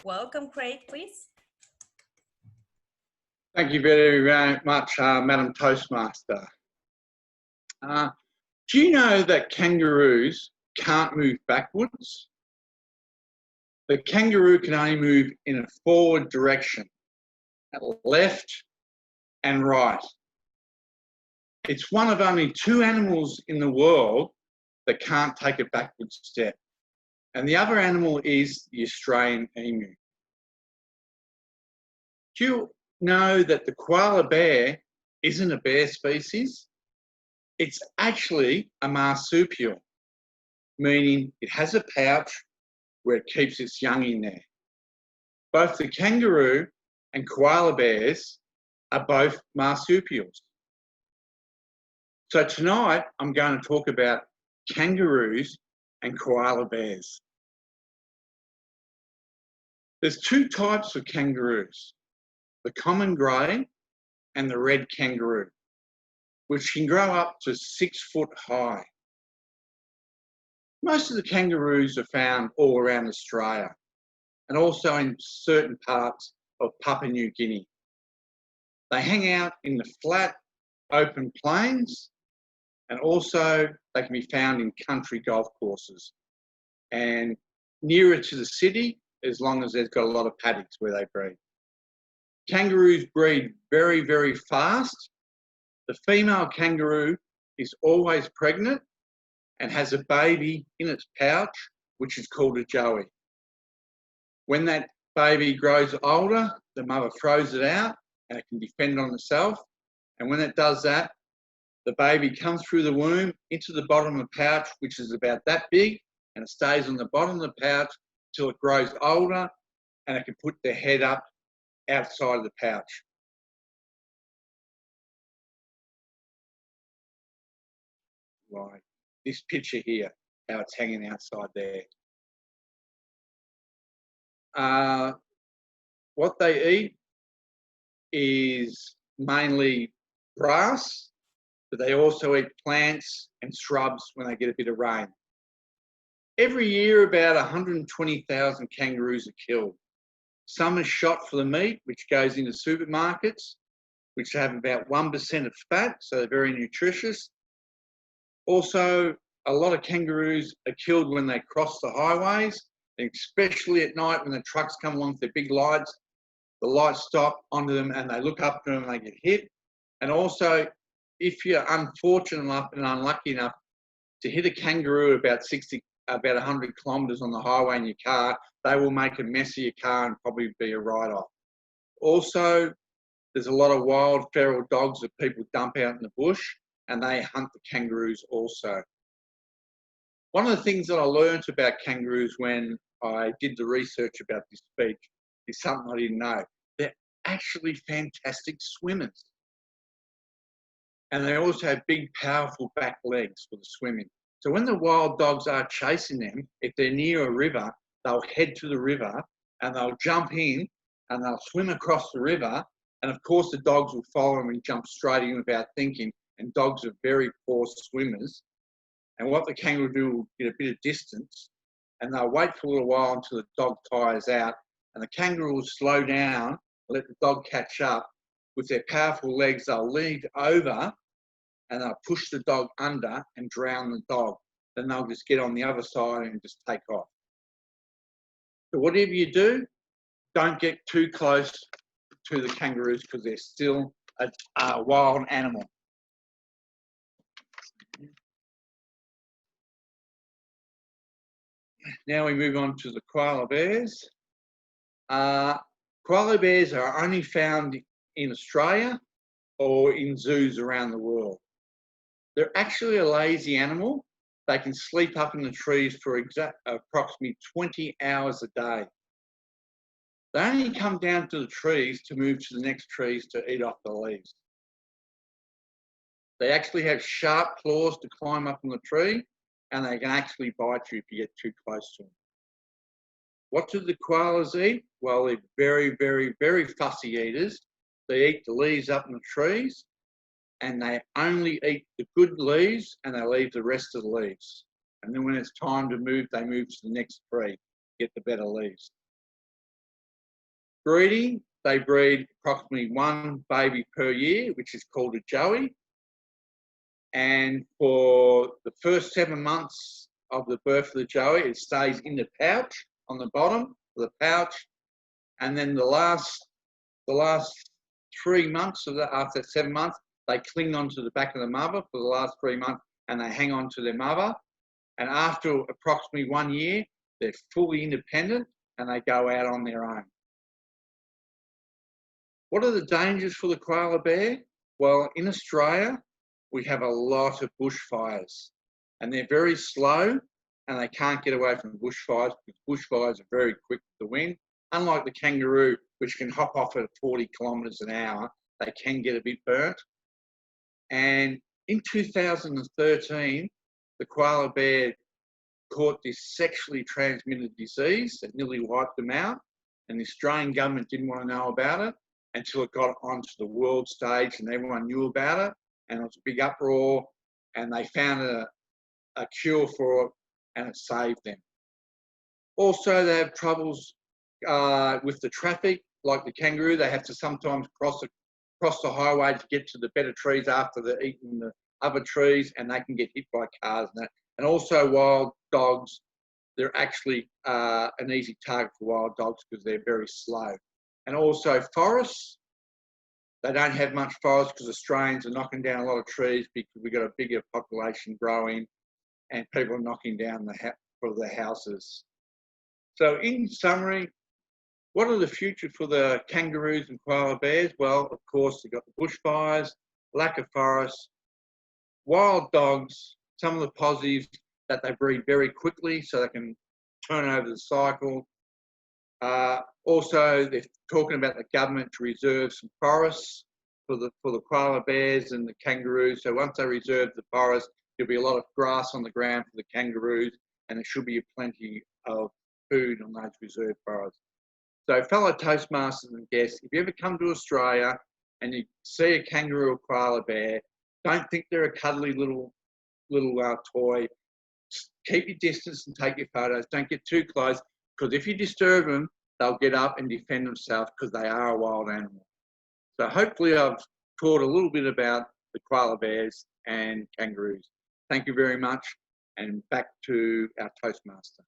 Welcome, Craig, please. Thank you very, very much, Madam Toastmaster. Do you know that kangaroos can't move backwards? The kangaroo can only move in a forward direction, left and right. It's one of only 2 animals in the world that can't take a backward step. And the other animal is the Australian emu. Do you know that the koala bear isn't a bear species? It's actually a marsupial, meaning it has a pouch where it keeps its young in there. Both the kangaroo and koala bears are both marsupials. So tonight I'm going to talk about kangaroos and koala bears. There's 2 types of kangaroos, the common grey and the red kangaroo, which can grow up to 6 foot high. Most of the kangaroos are found all around Australia and also in certain parts of Papua New Guinea. They hang out in the flat, open plains, and also they can be found in country golf courses and nearer to the city, as long as they've got a lot of paddocks where they breed. Kangaroos breed very, very fast. The female kangaroo is always pregnant and has a baby in its pouch, which is called a joey. When that baby grows older, the mother throws it out and it can defend on itself. And when it does that, the baby comes through the womb into the bottom of the pouch, which is about that big, and it stays on the bottom of the pouch till it grows older and it can put the head up outside of the pouch. Right, this picture here, how it's hanging outside there. What they eat is mainly grass, but they also eat plants and shrubs when they get a bit of rain. Every year, about 120,000 kangaroos are killed. Some are shot for the meat, which goes into supermarkets, which have about 1% of fat, so they're very nutritious. Also, a lot of kangaroos are killed when they cross the highways, especially at night when the trucks come along with their big lights. The lights stop onto them and they look up to them and they get hit. And also, if you're unfortunate enough and unlucky enough to hit a kangaroo about 100 kilometres on the highway in your car, they will make a mess of your car and probably be a write-off. Also, there's a lot of wild feral dogs that people dump out in the bush and they hunt the kangaroos also. One of the things that I learned about kangaroos when I did the research about this speech is something I didn't know. They're actually fantastic swimmers. And they also have big, powerful back legs for the swimming. So when the wild dogs are chasing them, if they're near a river, they'll head to the river and they'll jump in and they'll swim across the river. And of course, the dogs will follow them and jump straight in without thinking. And dogs are very poor swimmers. And what the kangaroo will do will get a bit of distance and they'll wait for a little while until the dog tires out. And the kangaroo will slow down, let the dog catch up. With their powerful legs, they'll lead over and they'll push the dog under and drown the dog. Then they'll just get on the other side and just take off. So whatever you do, don't get too close to the kangaroos because they're still a wild animal. Now we move on to the koala bears. Koala bears are only found in Australia or in zoos around the world. They're actually a lazy animal. They can sleep up in the trees for approximately 20 hours a day. They only come down to the trees to move to the next trees to eat off the leaves. They actually have sharp claws to climb up on the tree, and they can actually bite you if you get too close to them. What do the koalas eat? Well, they're very, very, very fussy eaters. They eat the leaves up in the trees, and they only eat the good leaves and they leave the rest of the leaves. And then when it's time to move, they move to the next tree, get the better leaves. Breeding, they breed approximately 1 baby per year, which is called a joey. And for the first 7 months of the birth of the joey, it stays in the pouch on the bottom of the pouch. And then the last 3 months of after 7 months, they cling onto the back of the mother for the last 3 months, and they hang on to their mother. And after approximately 1 year, they're fully independent and they go out on their own. What are the dangers for the koala bear? Well, in Australia, we have a lot of bushfires, and they're very slow and they can't get away from bushfires because bushfires are very quick with the wind. Unlike the kangaroo, which can hop off at 40 kilometres an hour, they can get a bit burnt. And in 2013, the koala bear caught this sexually transmitted disease that nearly wiped them out, and the Australian government didn't want to know about it until it got onto the world stage and everyone knew about it, and it was a big uproar, and they found a cure for it, and it saved them. Also, they have troubles with the traffic, like the kangaroo. They have to sometimes cross the highway to get to the better trees after they're eating the other trees, and they can get hit by cars and that. And also wild dogs, they're actually an easy target for wild dogs because they're very slow. And also forests, they don't have much forest because Australians are knocking down a lot of trees because we've got a bigger population growing and people are knocking down for the houses. So in summary, what are the future for the kangaroos and koala bears? Well, of course, they've got the bushfires, lack of forests, wild dogs, some of the positives that they breed very quickly so they can turn over the cycle. Also, they're talking about the government to reserve some forests for the koala bears and the kangaroos. So once they reserve the forest, there'll be a lot of grass on the ground for the kangaroos, and there should be plenty of food on those reserved forests. So fellow Toastmasters and guests, if you ever come to Australia and you see a kangaroo or koala bear, don't think they're a cuddly little toy. Keep your distance and take your photos. Don't get too close, because if you disturb them, they'll get up and defend themselves because they are a wild animal. So hopefully I've taught a little bit about the koala bears and kangaroos. Thank you very much, and back to our Toastmaster.